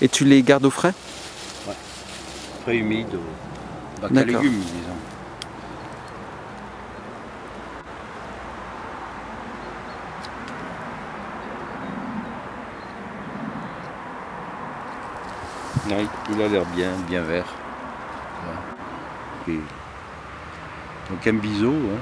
Et tu les gardes au frais? Ouais. Frais humide, bac à D'accord. légumes, disons. Oui, il a l'air bien vert. Voilà. Et donc un biseau. Hein.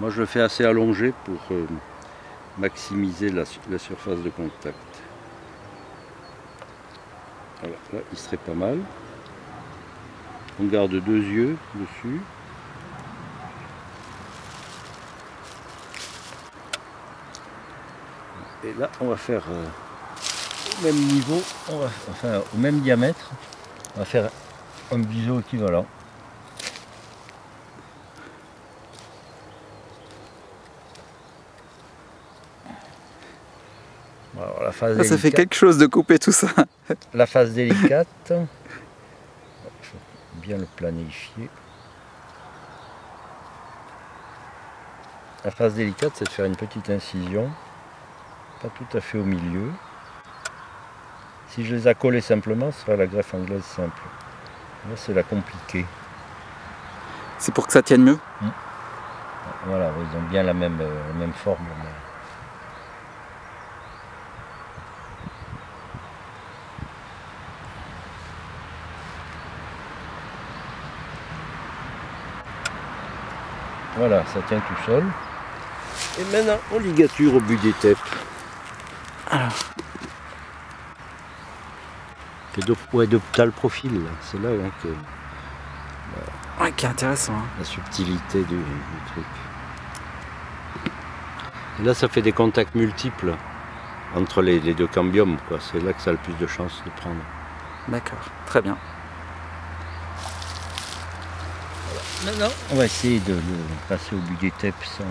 Moi je le fais assez allongé pour maximiser la surface de contact. Voilà, là il serait pas mal. On garde 2 yeux dessus. Et là, on va faire au même niveau, enfin au même diamètre, on va faire un biseau équivalent. Alors, la phase Ça fait délicate, quelque chose de couper tout ça. la phase délicate, il faut bien le planifier. La phase délicate, c'est de faire une petite incision, pas tout à fait au milieu. Si je les accolais simplement, ce serait la greffe anglaise simple. Là, c'est la compliquée. C'est pour que ça tienne mieux? Voilà, ils ont bien la même forme. Mais... Voilà, ça tient tout seul. Et maintenant, on ligature au but des têtes. Alors. Ouais, t'as le profil, là. C'est là hein, que Ouais, qui est intéressant. Hein. la subtilité du truc. Et là, ça fait des contacts multiples entre les 2 cambiums, quoi. C'est là que ça a le plus de chances de prendre. D'accord, très bien. Maintenant, on va essayer de le passer au but des têtes sans...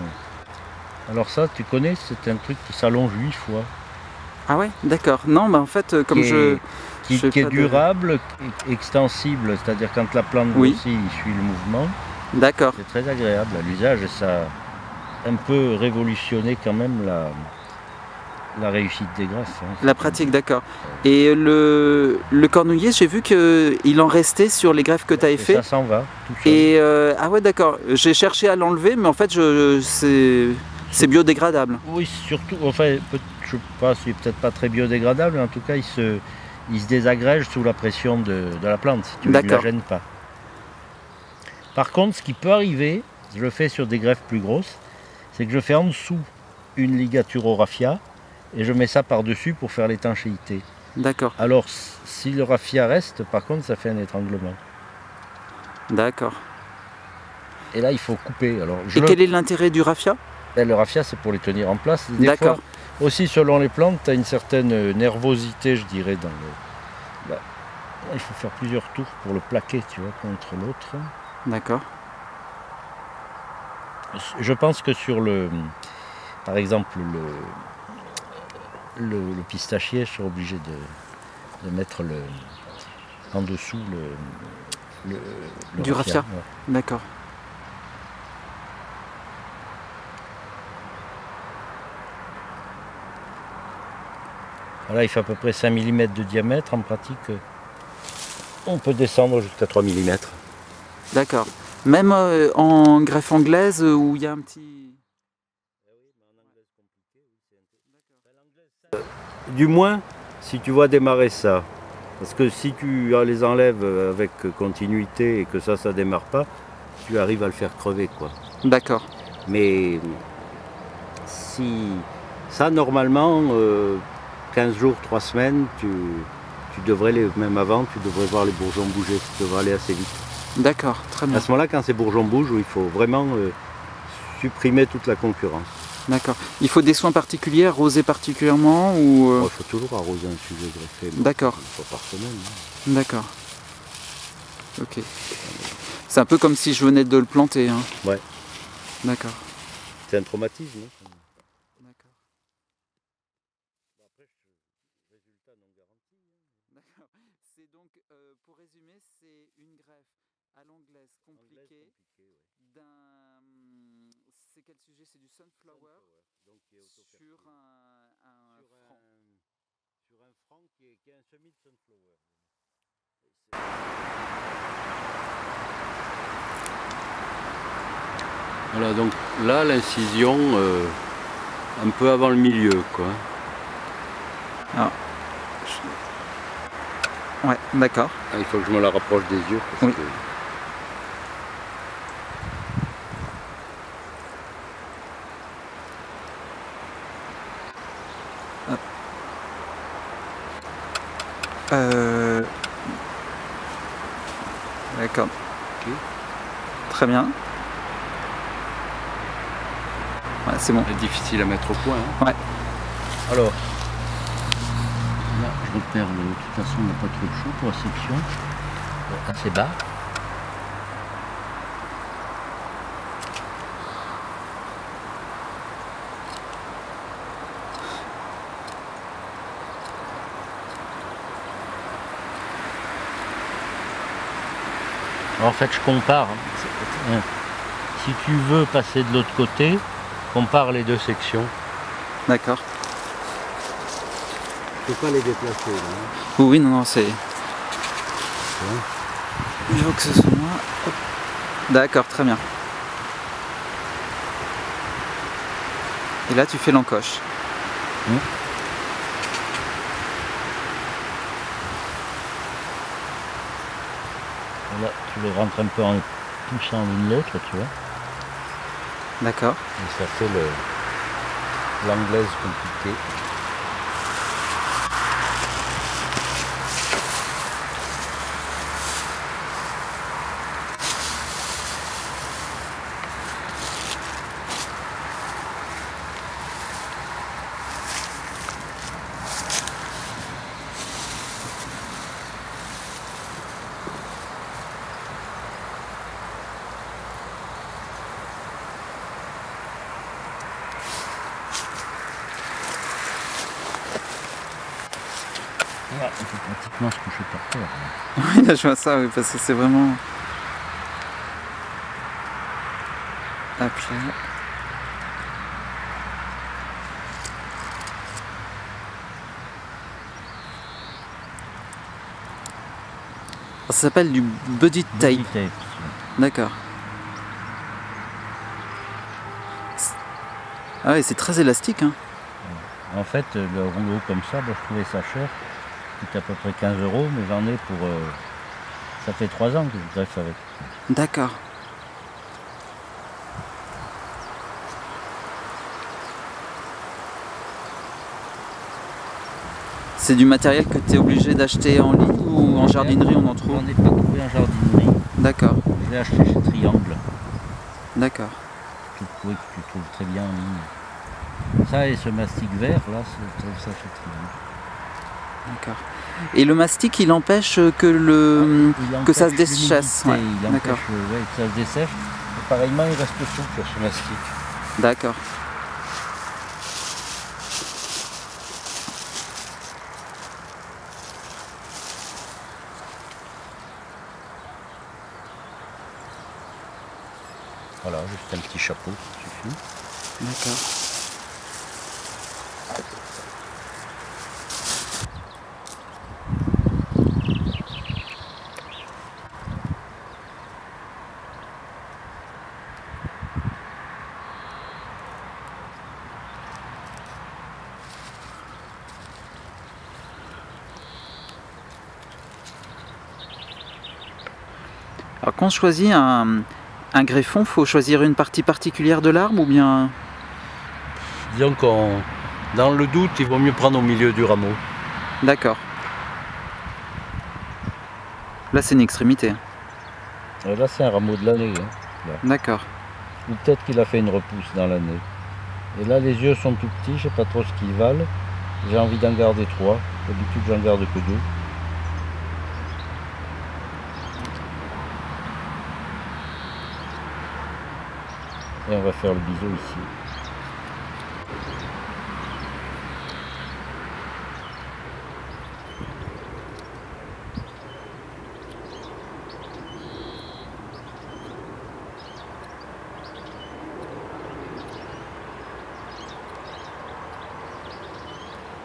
Alors ça, tu connais, c'est un truc qui s'allonge 8 fois. Ah ouais, d'accord. Non, bah en fait, comme qui est durable, extensible, c'est-à-dire quand la plante grossit, il suit le mouvement. D'accord. C'est très agréable à l'usage et ça a un peu révolutionné quand même la réussite des greffes. Hein. La pratique, d'accord. Et le cornouiller, j'ai vu qu'il en restait sur les greffes que tu avais fait. Ça s'en va, tout seul. Et ah ouais, d'accord. J'ai cherché à l'enlever, mais en fait, c'est biodégradable. Oui, surtout, enfin, je sais pas, c'est peut-être pas très biodégradable, mais en tout cas, il se désagrège sous la pression de la plante, si tu veux, il ne la gêne pas. Par contre, ce qui peut arriver, je le fais sur des greffes plus grosses, c'est que je fais en dessous une ligature au raffia et je mets ça par-dessus pour faire l'étanchéité. D'accord. Alors, si le raffia reste, par contre, ça fait un étranglement. D'accord. Et là, il faut couper. Alors, quel est l'intérêt du raffia? Le raffia, c'est pour les tenir en place. Des fois, aussi, selon les plantes, tu as une certaine nervosité, je dirais, dans le... Là, il faut faire plusieurs tours pour le plaquer, tu vois, contre l'autre. D'accord. Je pense que sur le... Par exemple, le pistachier, je suis obligé de mettre en dessous du raffia. Ouais. D'accord. Voilà, il fait à peu près 5 mm de diamètre. En pratique, on peut descendre jusqu'à 3 mm. D'accord. Même en greffe anglaise où il y a un petit... Du moins, si tu vois démarrer ça. Parce que si tu les enlèves avec continuité et que ça démarre pas, tu arrives à le faire crever, quoi. D'accord. Mais si ça, normalement, 15 jours, 3 semaines, tu devrais, même avant, tu devrais voir les bourgeons bouger, tu devrais aller assez vite. D'accord, très bien. À ce moment-là, quand ces bourgeons bougent, il faut vraiment supprimer toute la concurrence. D'accord. Il faut des soins particuliers, arroser particulièrement ou... Il faut toujours arroser un sujet greffé. D'accord. Une fois par semaine. Hein. D'accord. Ok. C'est un peu comme si je venais de le planter. Hein. Ouais. D'accord. C'est un traumatisme. Hein. D'accord. Après, résultat non garanti. D'accord. C'est donc, pour résumer, c'est une greffe à l'anglaise compliquée d'un... C'est quel sujet? C'est du sunflower, donc qui est sur un franc. Sur un franc qui est un semis de sunflower. Voilà, donc là l'incision un peu avant le milieu, quoi. Ah. Ouais, d'accord. Ah, il faut que je me la rapproche des yeux parce oui. que... D'accord. Okay. Très bien. Ouais, c'est bon. C'est difficile à mettre au point. Hein. Ouais. Alors, là, je repère, de toute façon, on n'a pas trop de chaud pour la section. Assez bas. Alors, en fait, je compare. Si tu veux passer de l'autre côté, compare les deux sections. D'accord. Je ne peux pas les déplacer là. Hein. Oui, non, non, c'est... Il faut que ce soit moi. D'accord, très bien. Et là, tu fais l'encoche. Là, tu le rentres un peu en poussant l'une l'autre, tu vois. D'accord. Et ça fait l'anglaise compliquée. Là, on peut pratiquement se coucher par terre. Oui, là, je vois ça, oui, parce que c'est vraiment... Hop là. Ça s'appelle du body tape. Body tape. D'accord. Ah oui, c'est très élastique. Hein. En fait, le rouleau comme ça, bah, je trouvais ça cher. Il coûte à peu près 15 €, mais j'en ai pour... ça fait 3 ans que je greffe avec. D'accord. C'est du matériel que tu es obligé d'acheter en ligne ou en jardinerie on en trouve? J'en ai pas trouvé en jardinerie. D'accord. Je l'ai acheté chez Triangle. D'accord. Que tu trouves très bien en ligne. Ça et ce mastic vert, là, je trouve ça chez Triangle. D'accord. Et le mastic, il empêche que ça se déchasse. Ouais. Il empêche que ça se dessèche. Et pareillement, il reste souple ce mastic. D'accord. Voilà, juste un petit chapeau, ça suffit. D'accord. Alors quand on choisit un greffon, il faut choisir une partie particulière de l'arbre ou bien... Disons qu'on, dans le doute, il vaut mieux prendre au milieu du rameau. D'accord. Là c'est une extrémité. Là c'est un rameau de l'année. Hein, d'accord. Ou peut-être qu'il a fait une repousse dans l'année. Et là les yeux sont tout petits, je ne sais pas trop ce qu'ils valent. J'ai envie d'en garder 3. D'habitude j'en garde que 2. Et on va faire le biseau ici.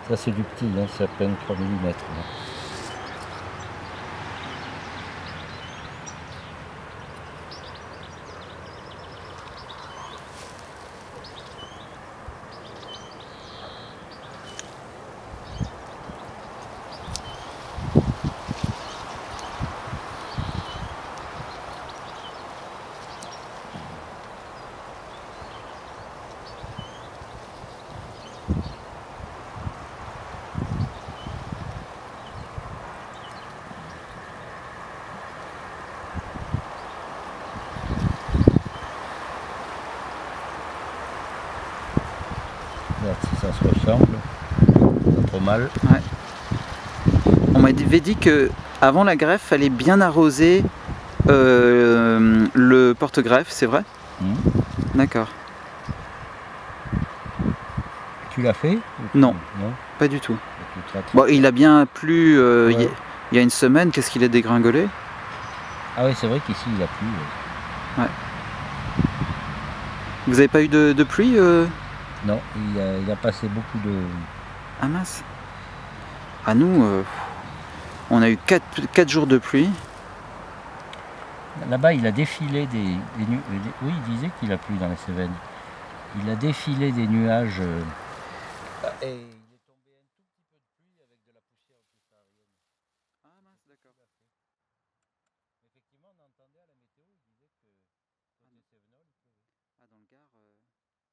Ça c'est du petit, hein, c'est à peine 3 mm. Regarde si ça se ressemble, pas trop mal. Ouais. On m'avait dit que avant la greffe, fallait bien arroser le porte-greffe, c'est vrai? D'accord. Tu l'as fait? Non, pas du tout. Bon, il a bien plu il y a une semaine, qu'est-ce qu'il a dégringolé? Ah oui, c'est vrai qu'ici il a plu. Ouais. Vous n'avez pas eu de pluie Non, il a passé beaucoup de... Ah mince. À nous, on a eu 4 jours de pluie. Là-bas, il a défilé des nuages. Oui, il disait qu'il a plu dans les Cévennes. Il a défilé des nuages. Et...